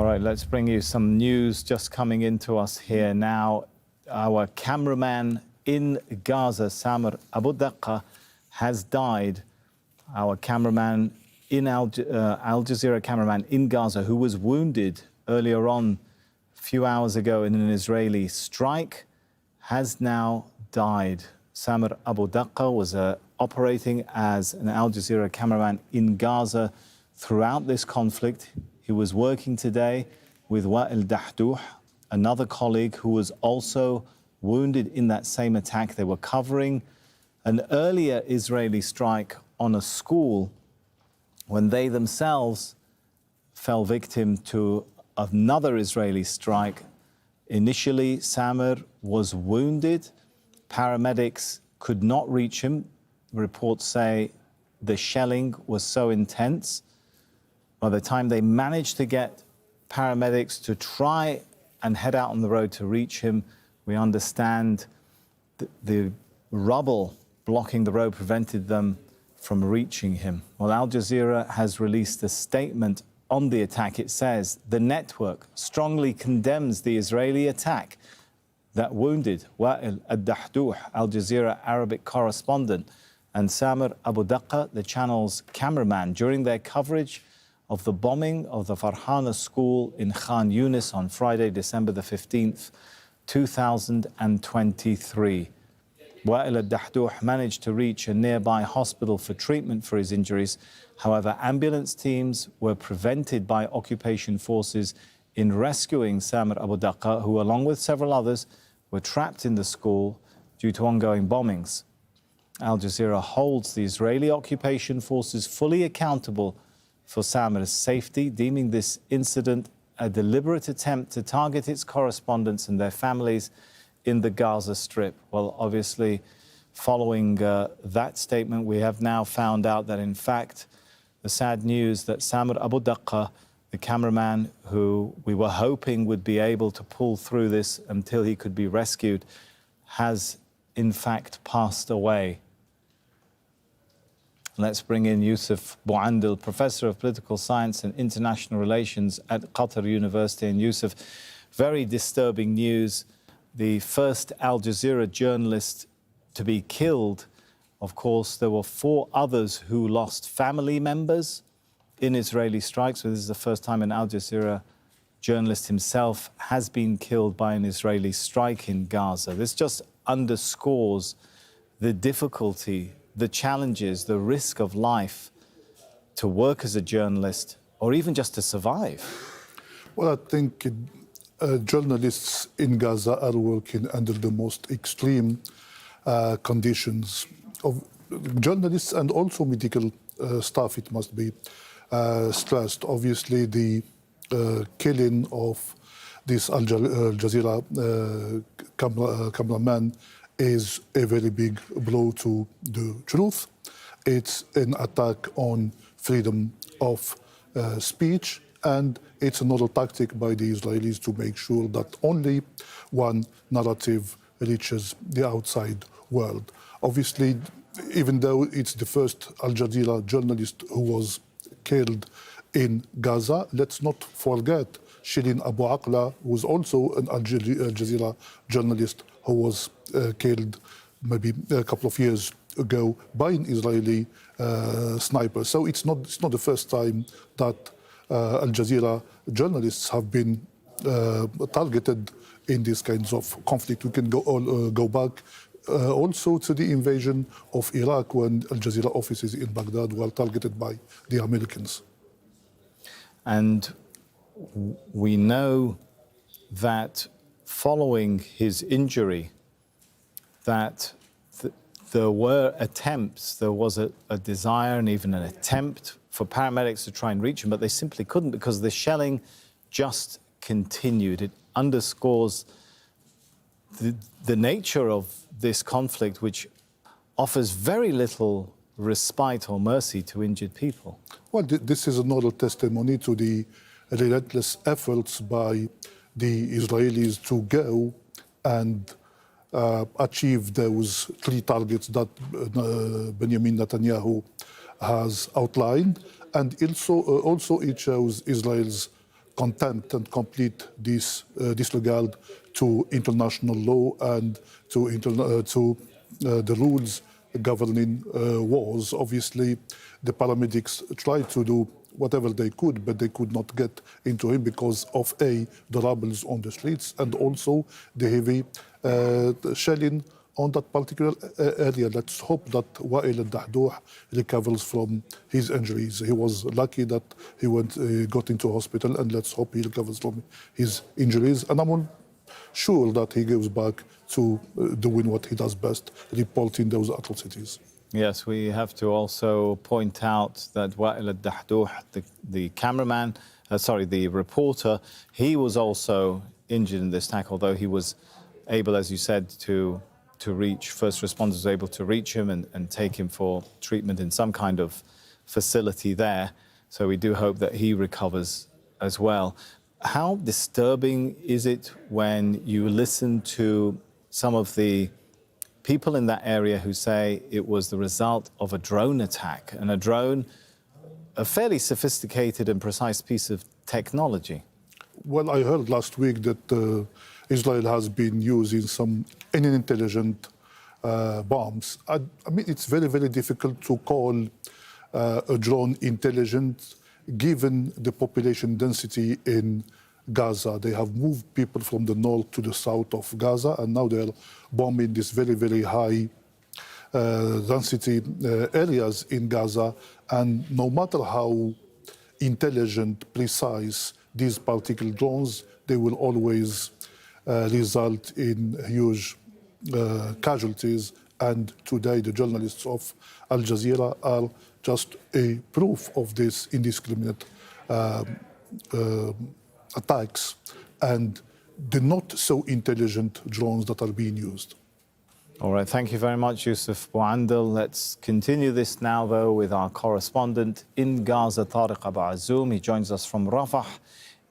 All right, let's bring you some news just coming into us here now. Our cameraman in Gaza, Samer Abudaqa, has died. Our cameraman in Al Jazeera cameraman in Gaza, who was wounded earlier on a few hours ago in an Israeli strike, has now died. Samer Abudaqa was operating as an Al Jazeera cameraman in Gaza throughout this conflict. He was working today with Wa'il Dahdouh, another colleague who was also wounded in that same attack. They were covering an earlier Israeli strike on a school when they themselves fell victim to another Israeli strike. Initially, Samer was wounded. Paramedics could not reach him. Reports say the shelling was so intense. By the time they managed to get paramedics to try and head out on the road to reach him, we understand the rubble blocking the road prevented them from reaching him. Well, Al Jazeera has released a statement on the attack. It says the network strongly condemns the Israeli attack that wounded Wa'il Dahdouh, Al Jazeera Arabic correspondent, and Samer Abudaqa, the channel's cameraman, during their coverage of the bombing of the Farhana school in Khan Younis on Friday, December the 15th, 2023. Wa'il Dahdouh managed to reach a nearby hospital for treatment for his injuries. However, ambulance teams were prevented by occupation forces in rescuing Samer Abudaqa, who, along with several others, were trapped in the school due to ongoing bombings. Al Jazeera holds the Israeli occupation forces fully accountable for Samer's safety, deeming this incident a deliberate attempt to target its correspondents and their families in the Gaza Strip. Well, obviously, following that statement, we have now found out that, in fact, the sad news that Samer Abudaqa, the cameraman who we were hoping would be able to pull through this until he could be rescued, has, in fact, passed away. Let's bring in Yusuf Bouandil, Professor of Political Science and International Relations at Qatar University. And Yusuf, very disturbing news. The first Al Jazeera journalist to be killed. Of course, there were 4 others who lost family members in Israeli strikes. So this is the first time an Al Jazeera journalist himself has been killed by an Israeli strike in Gaza. This just underscores the difficulty, the challenges, the risk of life to work as a journalist or even just to survive. Well, I think journalists in Gaza are working under the most extreme conditions of journalists and also medical staff, it must be stressed. Obviously, the killing of this Al Jazeera cameraman is a very big blow to the truth. It's an attack on freedom of speech, and it's another tactic by the Israelis to make sure that only one narrative reaches the outside world. Obviously, even though it's the first Al Jazeera journalist who was killed in Gaza, let's not forget Shirin Abu Akleh, who was also an Al Jazeera journalist who was killed maybe a couple of years ago by an Israeli sniper. So it's not the first time that Al Jazeera journalists have been targeted in these kinds of conflict. We can go back also to the invasion of Iraq, when Al Jazeera offices in Baghdad were targeted by the Americans. And we know that following his injury, that there were attempts, there was a desire and even an attempt for paramedics to try and reach him, but they simply couldn't because the shelling just continued. It underscores the nature of this conflict, which offers very little respite or mercy to injured people. Well, this is another testimony to the relentless efforts by the Israelis to go and achieve those 3 targets that Benjamin Netanyahu has outlined. And also it shows Israel's contempt and complete disregard to international law and to the rules governing wars. Obviously, the paramedics tried to do whatever they could, but they could not get into him because of the rubbles on the streets and also the heavy shelling on that particular area. Let's hope that Wael al-Dahdouh recovers from his injuries. He was lucky that he got into hospital, and let's hope he recovers from his injuries. And I'm sure that he goes back to doing what he does best, reporting those atrocities. Yes, we have to also point out that Wael al-Dahdouh, the cameraman, the reporter, he was also injured in this attack, although he was able, as you said, to reach, first responders were able to reach him and take him for treatment in some kind of facility there. So we do hope that he recovers as well. How disturbing is it when you listen to some of the people in that area who say it was the result of a drone attack, and a drone, a fairly sophisticated and precise piece of technology? Well, I heard last week that Israel has been using some unintelligent bombs. I mean, it's very, very difficult to call a drone intelligent given the population density in Gaza. They have moved people from the north to the south of Gaza, and now they're bombing these very, very high density areas in Gaza. And no matter how intelligent, precise these particular drones, they will always result in huge casualties. And today the journalists of Al Jazeera are just a proof of this indiscriminate attacks and the not so intelligent drones that are being used. All right, thank you very much, Yusuf Bouandel. Let's continue this now, though, with our correspondent in Gaza, Tariq Abu Azoum. He joins us from Rafah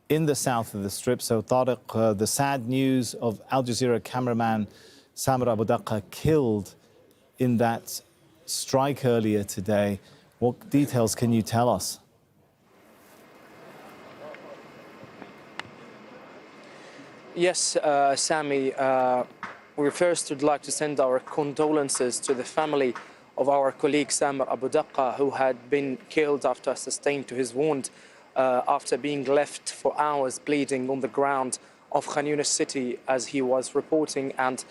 in the south of the Strip. So, Tariq, the sad news of Al Jazeera cameraman Samer Abudaqa killed in that strike earlier today. What details can you tell us? Yes, Sami, we first would like to send our condolences to the family of our colleague Samer Abudaqa, who had been killed after sustained to his wound after being left for hours bleeding on the ground of Khan Younis city as he was reporting and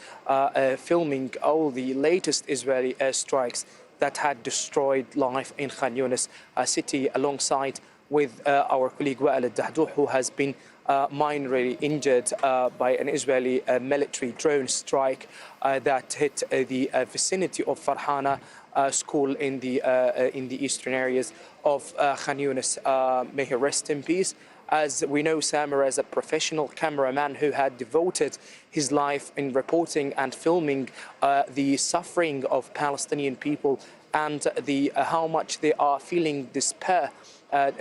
filming all the latest Israeli airstrikes that had destroyed life in Khan Younis city, alongside with our colleague Wael al-Dahdouh, who has been minorly injured by an Israeli military drone strike that hit the vicinity of Farhana school in the eastern areas of Khan Younis. May he rest in peace. As we know, Samer is a professional cameraman who had devoted his life in reporting and filming the suffering of Palestinian people and how much they are feeling despair,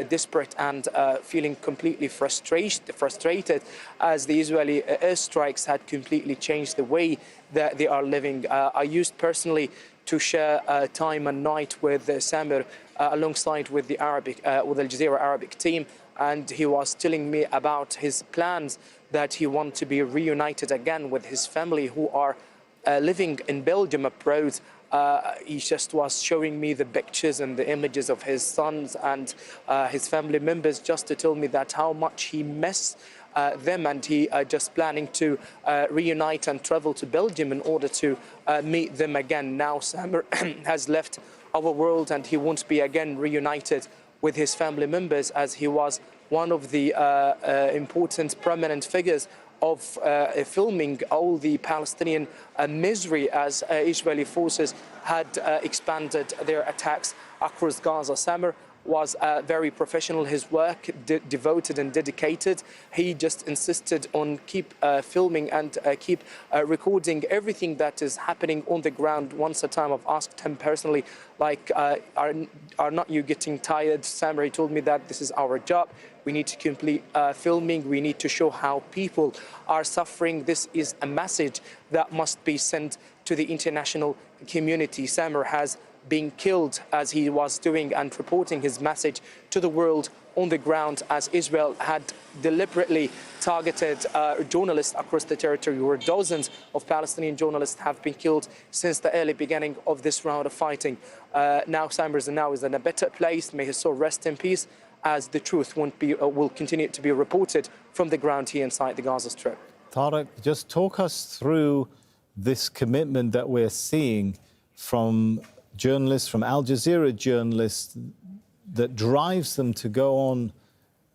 desperate and feeling completely frustrated as the Israeli airstrikes had completely changed the way that they are living. I used personally to share time and night with Samer alongside with the Al Jazeera Arabic team, and he was telling me about his plans that he wants to be reunited again with his family who are living in Belgium abroad. He just was showing me the pictures and the images of his sons and his family members, just to tell me that how much he misses them, and he just planning to reunite and travel to Belgium in order to meet them again. Now Samer has left our world and he won't be again reunited with his family members, as he was one of the important prominent figures of filming all the Palestinian misery as Israeli forces had expanded their attacks across Gaza. Samer was very professional, his work devoted and dedicated. He just insisted on keep filming and keep recording everything that is happening on the ground. Once a time I've asked him personally, like, are not you getting tired, Samer? He told me that this is our job. We need to complete filming. We need to show how people are suffering. This is a message that must be sent to the international community. Samer has being killed as he was doing and reporting his message to the world on the ground, as Israel had deliberately targeted journalists across the territory, where dozens of Palestinian journalists have been killed since the early beginning of this round of fighting. Now Samer is in a better place. May his soul rest in peace, as the truth will continue to be reported from the ground here inside the Gaza Strip. Tariq, just talk us through this commitment that we're seeing from journalists, from Al Jazeera journalists, that drives them to go on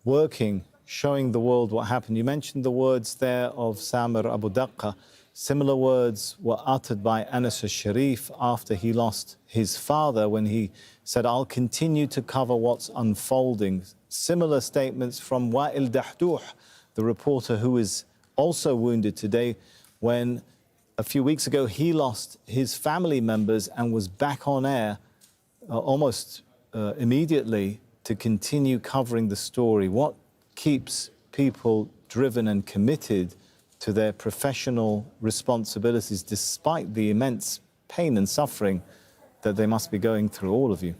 working, showing the world what happened. You mentioned the words there of Samer Abudaqa. Similar words were uttered by Anas al-Sharif after he lost his father, when he said, "I'll continue to cover what's unfolding." Similar statements from Wa'il Dahdouh, the reporter who is also wounded today, when a few weeks ago he lost his family members and was back on air almost immediately to continue covering the story. What keeps people driven and committed to their professional responsibilities despite the immense pain and suffering that they must be going through, all of you?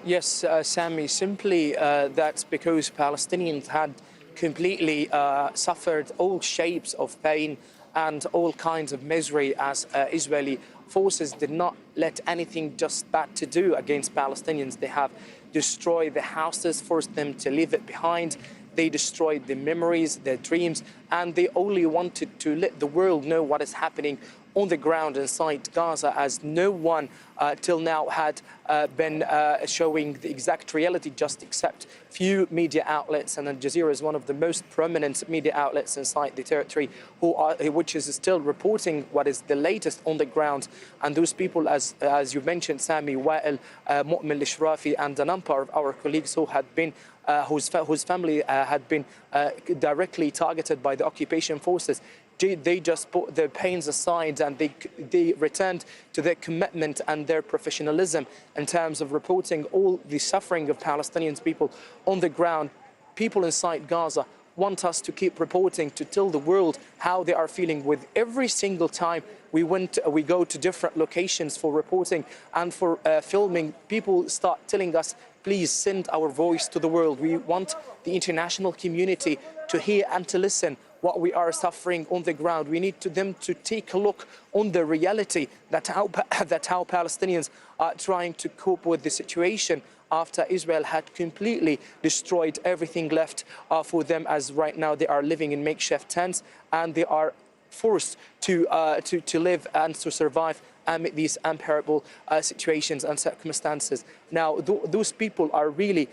Yes, Sami, simply that's because Palestinians had completely suffered all shapes of pain and all kinds of misery, as Israeli forces did not let anything just bad to do against Palestinians. They have destroyed the houses, forced them to leave it behind. They destroyed their memories, their dreams, and they only wanted to let the world know what is happening on the ground inside Gaza, as no one till now had been showing the exact reality, just except few media outlets. And Al Jazeera is one of the most prominent media outlets inside the territory, which is still reporting what is the latest on the ground. And those people, as you mentioned, Sami, Wa'il, Mu'min al-Shrafi, and a number of our colleagues who had been whose family had been directly targeted by the occupation forces, they just put their pains aside and they returned to their commitment and their professionalism in terms of reporting all the suffering of Palestinian people on the ground. People inside Gaza want us to keep reporting, to tell the world how they are feeling. With every single time we go to different locations for reporting and for filming, people start telling us, please send our voice to the world. We want the international community to hear and to listen what we are suffering on the ground. We need them to take a look on the reality that how Palestinians are trying to cope with the situation after Israel had completely destroyed everything left for them, as right now they are living in makeshift tents and they are forced to live and to survive amid these unbearable situations and circumstances. Now, those people are really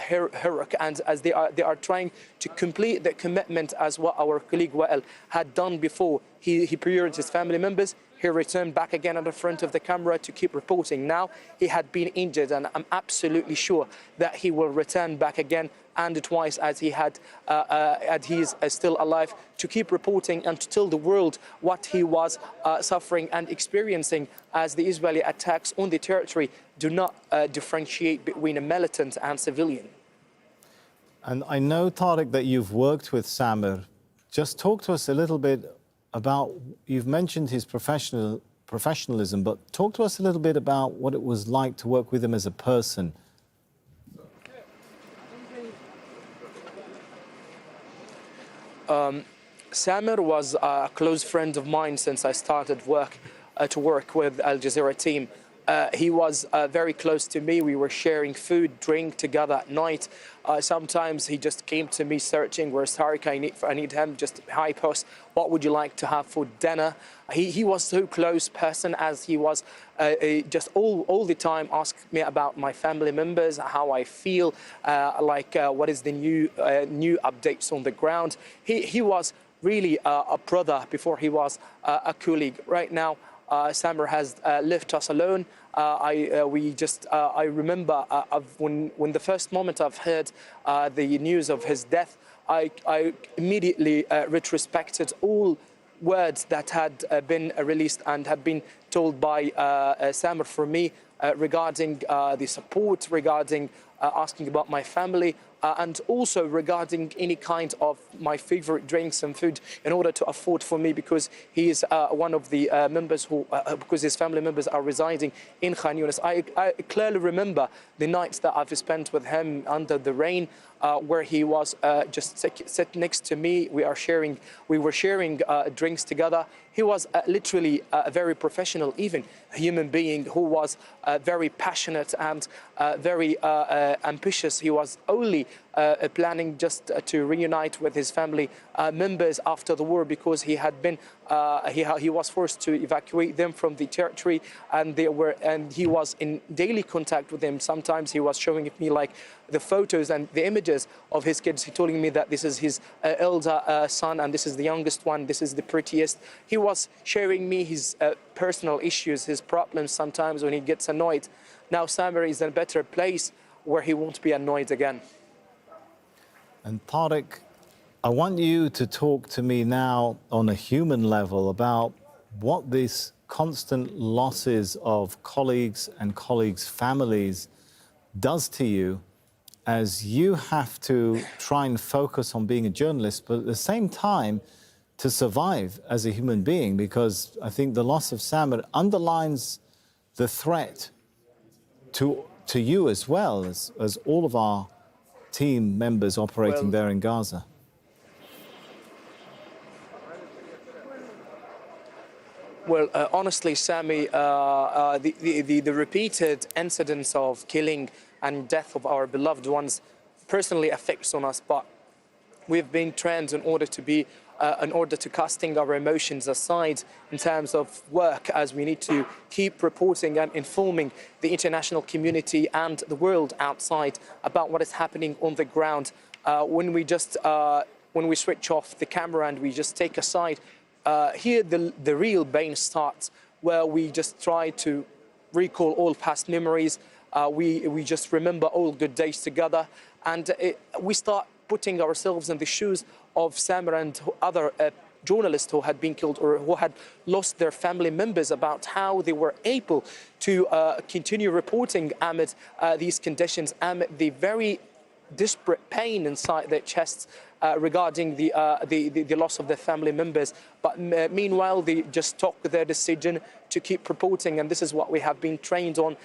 heroic, and as they are trying to complete the commitment, as what our colleague Wa'il had done before. He prioritized his family members. He returned back again at the front of the camera to keep reporting. Now he had been injured, and I'm absolutely sure that he will return back again and twice, as he is still alive, to keep reporting and to tell the world what he was suffering and experiencing, as the Israeli attacks on the territory do not differentiate between a militant and civilian. And I know, Tariq, that you've worked with Samer. Just talk to us a little bit about, you've mentioned his professionalism, but talk to us a little bit about what it was like to work with him as a person. Samer was a close friend of mine since I started to work with Al Jazeera team. He was very close to me. We were sharing food, drink together at night. Sometimes he just came to me searching, where's Tariq? I need him. Just, hi, boss, what would you like to have for dinner? He was so close person, as he was just all the time asked me about my family members, how I feel, what is the new updates on the ground. He was really a brother before he was a colleague. Right now, Samer has left us alone. I remember when the first moment I've heard the news of his death, I immediately retrospected all words that had been released and have been told by Samer for me regarding the support, regarding asking about my family, and also regarding any kind of my favorite drinks and food in order to afford for me, because he is one of the members who, because his family members are residing in Khan Younis. I clearly remember the nights that I've spent with him under the rain, where he was just sit next to me. We were sharing drinks together. He was literally a very professional, even human being who was very passionate and very ambitious. He was only planning just to reunite with his family members after the war, because he had been he was forced to evacuate them from the territory, and he was in daily contact with them. Sometimes he was showing me like the photos and the images of his kids. He told me that this is his elder son and this is the youngest one, this is the prettiest. He was sharing me his personal issues, his problems sometimes when he gets annoyed. Now Samer is in a better place where he won't be annoyed again. And Tariq, I want you to talk to me now on a human level about what these constant losses of colleagues and colleagues' families does to you, as you have to try and focus on being a journalist, but at the same time to survive as a human being, because I think the loss of Samer underlines the threat to you as well as all of our team members operating there in Gaza. Well, honestly, Sami, the repeated incidents of killing and death of our beloved ones personally affects on us, but we've been trained in order to casting our emotions aside in terms of work, as we need to keep reporting and informing the international community and the world outside about what is happening on the ground. When we switch off the camera and we just take aside, here the real pain starts, where we just try to recall all past memories. We just remember all good days together, and we start putting ourselves in the shoes of Samer and other journalists who had been killed or who had lost their family members, about how they were able to continue reporting amid these conditions, amid the very desperate pain inside their chests regarding the loss of their family members. But meanwhile, they just took their decision to keep reporting, and this is what we have been trained on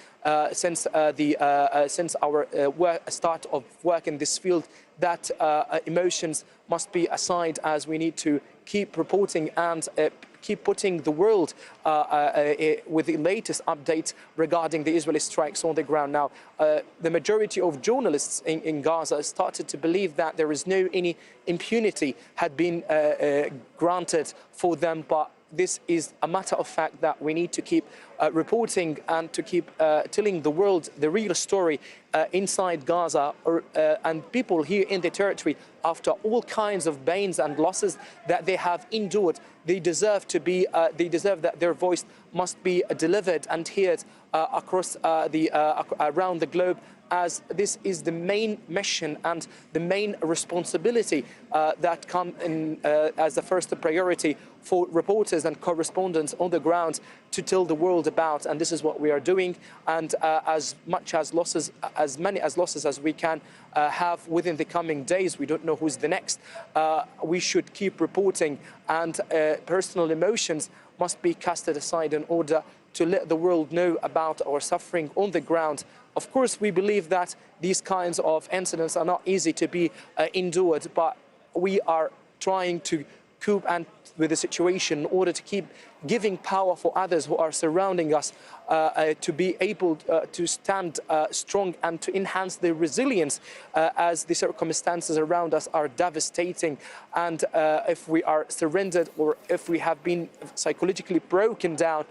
since our start of work in this field, that emotions must be aside, as we need to keep reporting and keep putting the world with the latest updates regarding the Israeli strikes on the ground. Now, the majority of journalists in Gaza started to believe that there is no any impunity had been granted for them, but this is a matter of fact that we need to keep reporting and to keep telling the world the real story inside Gaza, and people here in the territory, after all kinds of pains and losses that they have endured. They deserve to be. They deserve that their voice must be delivered and heard across around the globe, as this is the main mission and the main responsibility that come in as the first priority for reporters and correspondents on the ground to tell the world about. And this is what we are doing. And as many losses as we can have within the coming days, we don't know who's the next. We should keep reporting, and personal emotions must be casted aside in order to let the world know about our suffering on the ground. Of course, we believe that these kinds of incidents are not easy to be endured, but we are trying to cope with the situation in order to keep giving power for others who are surrounding us to be able to stand strong and to enhance their resilience as the circumstances around us are devastating. And if we are surrendered, or if we have been psychologically broken down,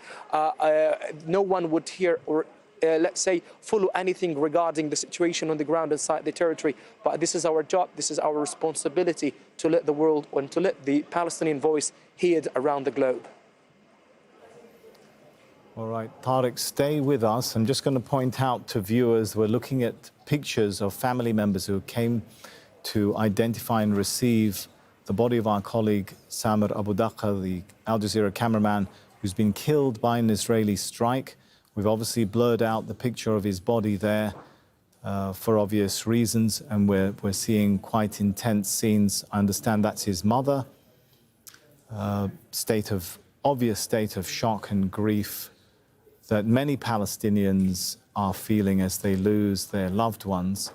no one would hear or let's say, follow anything regarding the situation on the ground inside the territory. But this is our job, this is our responsibility to let the world and to let the Palestinian voice heard around the globe. All right, Tariq, stay with us. I'm just going to point out to viewers, we're looking at pictures of family members who came to identify and receive the body of our colleague Samer Abudaqa, the Al Jazeera cameraman who's been killed by an Israeli strike. We've obviously blurred out the picture of his body there. for obvious reasons, and we're seeing quite intense scenes. I understand that's his mother. Obvious state of shock and grief that many Palestinians are feeling as they lose their loved ones.